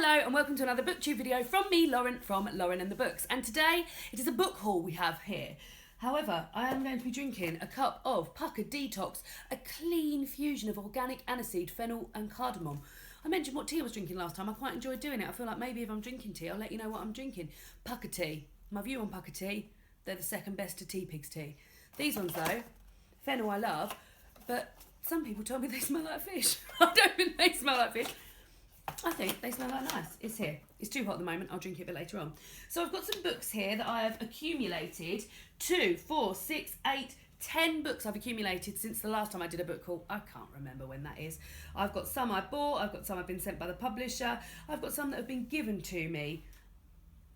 Hello and welcome to another booktube video from me, Lauren, from Lauren and the Books. And today it is a book haul we have here. However, I am going to be drinking a cup of Pucker Detox, a clean fusion of organic aniseed, fennel and cardamom. I mentioned what tea I was drinking last time. I quite enjoyed doing it. I feel like maybe if I'm drinking tea, I'll let you know what I'm drinking. Pucker tea. My view on Pucker tea, they're the second best to Tea Pig's tea. These ones though, fennel I love, but some people told me they smell like fish. I don't think they smell like fish. I think they smell like nice. It's here. It's too hot at the moment. I'll drink it a bit later on. So I've got some books here that I have accumulated. 2, 4, 6, 8, 10 books I've accumulated since the last time I did a book haul. I can't remember when that is. I've got some I bought. I've got some I've been sent by the publisher. I've got some that have been given to me.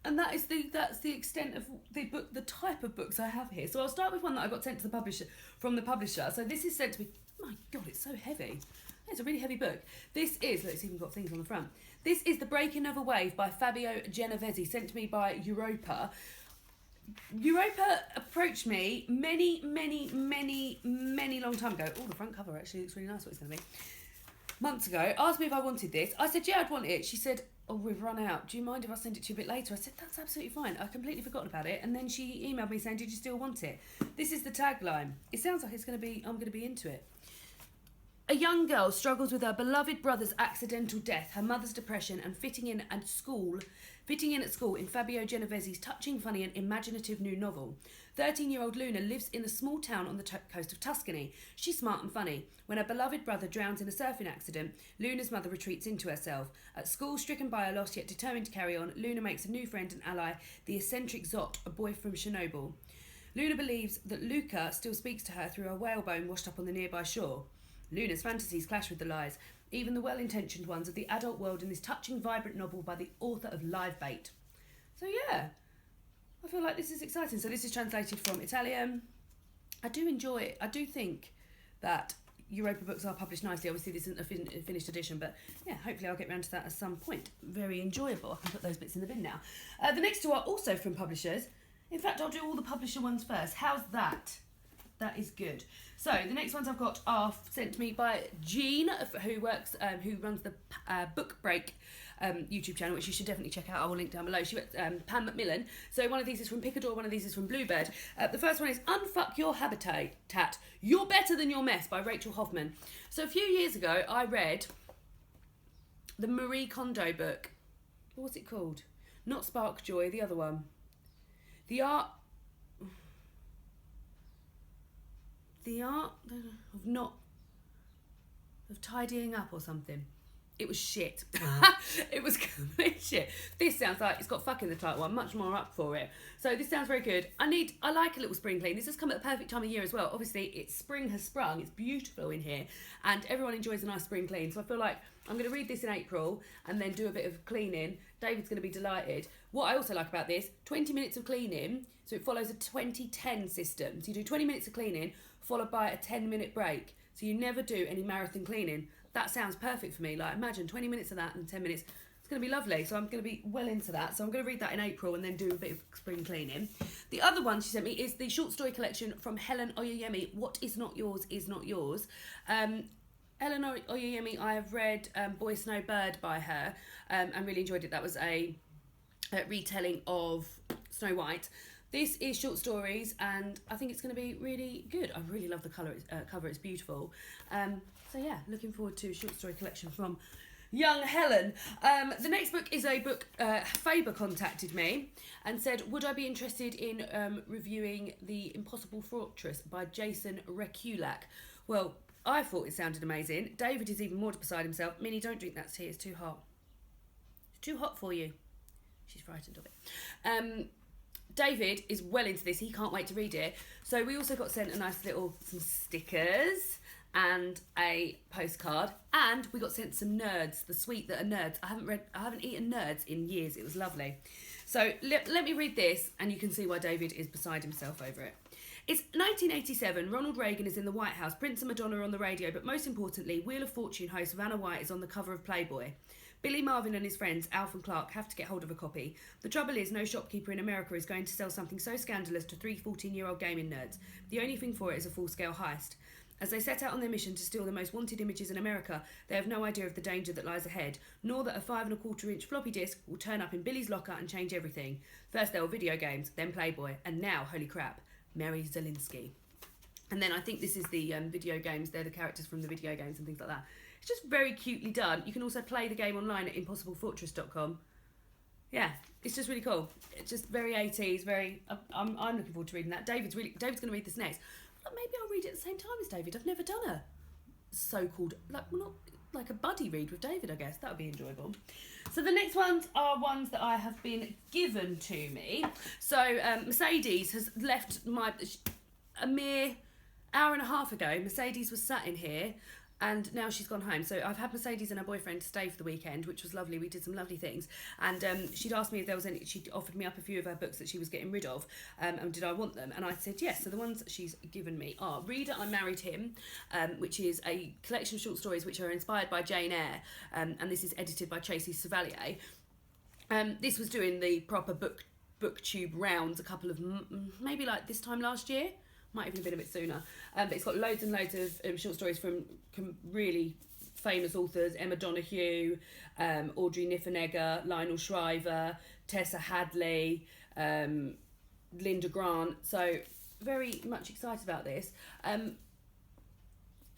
And that's the extent of the type of books I have here. So I'll start with one that I got sent to the publisher from the publisher. So this is sent to me. My God, it's so heavy. It's a really heavy book. This is, look, it's even got things on the front. This is The Breaking of a Wave by Fabio Genovese, sent to me by Europa. Europa approached me many long time ago. Oh, the front cover actually looks really nice, what it's going to be. Months ago, asked me if I wanted this. I said, yeah, I'd want it. She said, oh, we've run out. Do you mind if I send it to you a bit later? I said, that's absolutely fine. I completely forgotten about it. And then she emailed me saying, did you still want it? This is the tagline. It sounds like I'm going to be into it. A young girl struggles with her beloved brother's accidental death, her mother's depression, and fitting in at school in Fabio Genovese's touching, funny, and imaginative new novel. 13-year-old Luna lives in a small town on the coast of Tuscany. She's smart and funny. When her beloved brother drowns in a surfing accident, Luna's mother retreats into herself. At school, stricken by a loss yet determined to carry on, Luna makes a new friend and ally, the eccentric Zot, a boy from Chernobyl. Luna believes that Luca still speaks to her through a whalebone washed up on the nearby shore. Luna's fantasies clash with the lies, even the well-intentioned ones of the adult world in this touching, vibrant novel by the author of Live Bait. So yeah, I feel like this is exciting. So this is translated from Italian. I do enjoy it. I do think that Europa books are published nicely. Obviously this isn't a finished edition, but yeah, hopefully I'll get around to that at some point. Very enjoyable. I can put those bits in the bin now. The next two are also from publishers. In fact, I'll do all the publisher ones first. How's that? That is good. So the next ones I've got are sent to me by Jean, who runs the Book Break YouTube channel, which you should definitely check out. I will link down below. She went Pam Macmillan. So one of these is from Picador, one of these is from Bluebird. The first one is Unfuck Your Habitat. You're Better Than Your Mess by Rachel Hoffman. So a few years ago, I read the Marie Kondo book. What was it called? Not Spark Joy, the other one. The Art of tidying up or something. It was shit. It was complete shit. This sounds like it's got fuck in the title. I'm much more up for it. So this sounds very good. I like a little spring clean. This has come at the perfect time of year as well. Obviously, spring has sprung. It's beautiful in here, and everyone enjoys a nice spring clean. So I feel like I'm going to read this in April and then do a bit of cleaning. David's going to be delighted. What I also like about this, 20 minutes of cleaning. So it follows a 20-10 system. So you do 20 minutes of cleaning, followed by a 10-minute break. So you never do any marathon cleaning. That sounds perfect for me. Like, imagine 20 minutes of that and 10 minutes. It's going to be lovely. So I'm going to be well into that. So I'm going to read that in April and then do a bit of spring cleaning. The other one she sent me is the short story collection from Helen Oyedemi, What Is Not Yours Is Not Yours. Helen Oyedemi, I have read Boy Snow Bird by her and really enjoyed it. That was a retelling of Snow White. This is short stories, and I think it's going to be really good. I really love the cover. It's beautiful. So yeah, looking forward to a short story collection from young Helen. The next book is a book. Faber contacted me and said, would I be interested in reviewing The Impossible Fortress by Jason Rekulak? Well, I thought it sounded amazing. David is even more beside himself. Minnie, don't drink that tea. It's too hot. It's too hot for you. She's frightened of it. David is well into this. He can't wait to read it. So we also got sent some stickers and a postcard, and we got sent some Nerds, the sweet that are Nerds. I haven't eaten Nerds in years. It was lovely. So let me read this, and you can see why David is beside himself over it. It's 1987. Ronald Reagan is in the White House. Prince and Madonna are on the radio, but most importantly, Wheel of Fortune host Vanna White is on the cover of Playboy. Billy Marvin and his friends, Alf and Clark, have to get hold of a copy. The trouble is, no shopkeeper in America is going to sell something so scandalous to 3 14-year-old gaming nerds. The only thing for it is a full-scale heist. As they set out on their mission to steal the most wanted images in America, they have no idea of the danger that lies ahead, nor that a 5¼ inch floppy disk will turn up in Billy's locker and change everything. First there were video games, then Playboy, and now, holy crap, Mary Zelinsky. And then I think this is the video games. They're the characters from the video games and things like that. It's just very cutely done. You can also play the game online at impossiblefortress.com. Yeah, it's just really cool. It's just very 80s. I'm looking forward to reading that. David's going to read this next. But maybe I'll read it at the same time as David. I've never done a so-called not like a buddy read with David. I guess that would be enjoyable. So the next ones are ones that I have been given to me. So Mercedes has left a mere hour and a half ago. Mercedes was sat in here and now she's gone home. So I've had Mercedes and her boyfriend stay for the weekend, which was lovely. We did some lovely things. And she'd asked me if there was any, she'd offered me up a few of her books that she was getting rid of, and did I want them? And I said yes. So the ones that she's given me are Reader, I Married Him, which is a collection of short stories which are inspired by Jane Eyre, and this is edited by Tracy Chevalier. This was doing the proper booktube rounds a couple of, maybe like this time last year. Might even have been a bit sooner, but it's got loads and loads of short stories from really famous authors: Emma Donoghue, Audrey Niffenegger, Lionel Shriver, Tessa Hadley, Linda Grant. So very much excited about this.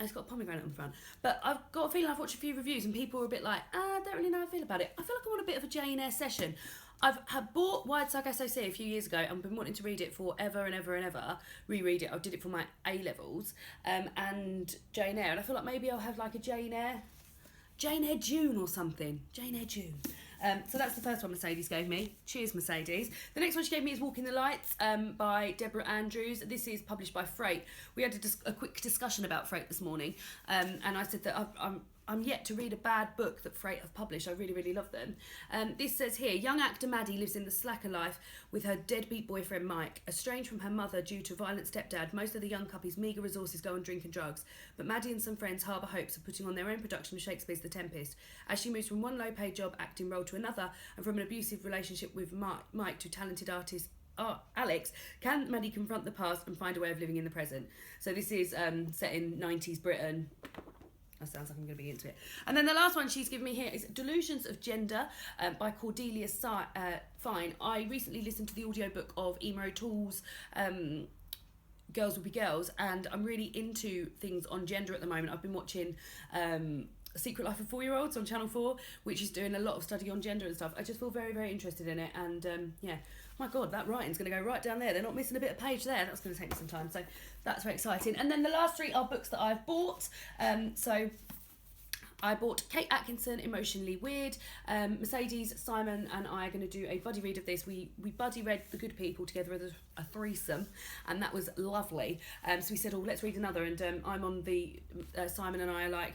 It's got a pomegranate on the front, but I've got a feeling I've watched a few reviews and people were a bit like, I don't really know how I feel about it. I feel like I want a bit of a Jane Eyre session. Had bought Wide Sag SOC a few years ago and been wanting to read it for ever and ever and ever. Reread it. I did it for my A-levels. And Jane Eyre. And I feel like maybe I'll have like a Jane Eyre June or something. Jane Eyre June. So that's the first one Mercedes gave me. Cheers, Mercedes. The next one she gave me is Walking the Lights by Deborah Andrews. This is published by Freight. We had a quick discussion about Freight this morning. And I said that I'm yet to read a bad book that Freight have published. I really, really love them. This says here, young actor Maddie lives in the slacker life with her deadbeat boyfriend Mike. Estranged from her mother due to a violent stepdad, most of the young couple's meagre resources go on drink and drugs. But Maddie and some friends harbour hopes of putting on their own production of Shakespeare's The Tempest. As she moves from one low-paid job acting role to another, and from an abusive relationship with Mike to talented artist Alex, can Maddie confront the past and find a way of living in the present? So this is set in 90s Britain. That sounds like I'm going to be into it. And then the last one she's given me here is Delusions of Gender by Cordelia Fine. I recently listened to the audiobook of Emo O'Toole's Girls Will Be Girls, and I'm really into things on gender at the moment. I've been watching Secret Life of 4-Year-Olds on Channel 4, which is doing a lot of study on gender and stuff. I just feel very, very interested in it, and yeah, my God, that writing's going to go right down there. They're not missing a bit of page there. That's going to take me some time, so that's very exciting. And then the last three are books that I've bought. So I bought Kate Atkinson, Emotionally Weird. Mercedes, Simon and I are going to do a buddy read of this. We buddy read The Good People together as a threesome, and that was lovely. So we said, oh, let's read another, and I'm on the, Simon and I are like,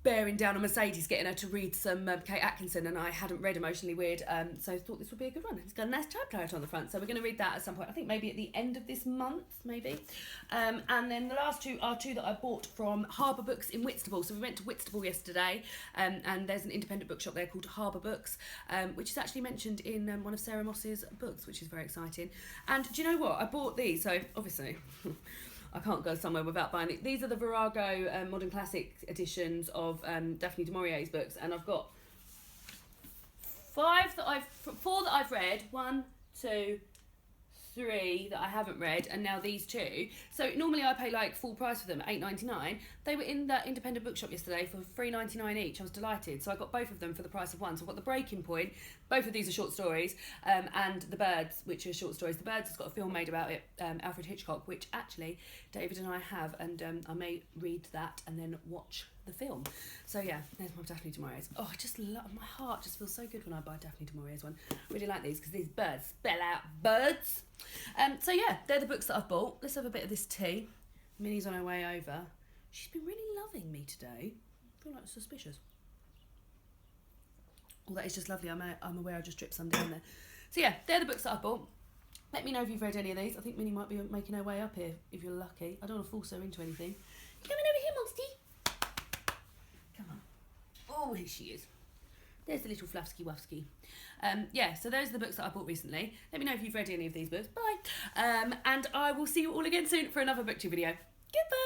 bearing down on Mercedes, getting her to read some Kate Atkinson, and I hadn't read Emotionally Weird, so I thought this would be a good one. It's got a nice typewriter on the front, so we're going to read that at some point. I think maybe at the end of this month, maybe. And then the last two are two that I bought from Harbour Books in Whitstable. So we went to Whitstable yesterday, and there's an independent bookshop there called Harbour Books, which is actually mentioned in one of Sarah Moss's books, which is very exciting. And do you know what? I bought these, so obviously... I can't go somewhere without buying it. These are the Virago Modern Classic editions of Daphne du Maurier's books, and I've got four that I've read, 1, 2, 3 that I haven't read, and now these two. So normally I pay like full price for them, $8.99. They were in that independent bookshop yesterday for $3.99 each. I was delighted. So I got both of them for the price of one. So I've got The Breaking Point. Both of these are short stories, and The Birds, which are short stories. The Birds has got a film made about it, Alfred Hitchcock, which actually David and I have, and I may read that and then watch the film. So yeah, there's my Daphne du Maurier's. Oh, I just love, my heart just feels so good when I buy Daphne du Maurier's one. Really like these because these birds spell out birds. So yeah, they're the books that I've bought. Let's have a bit of this tea. Minnie's on her way over. She's been really loving me today. I feel like suspicious. Oh, that is just lovely. I'm aware I just dripped some down there. So yeah, they're the books that I bought. Let me know if you've read any of these. I think Minnie might be making her way up here, if you're lucky. I don't want to force her into anything. You coming over here, Monsty? Come on. Oh, here she is. There's the little fluffsky wuffsky. Yeah, so those are the books that I bought recently. Let me know if you've read any of these books. Bye. And I will see you all again soon for another BookTube video. Goodbye.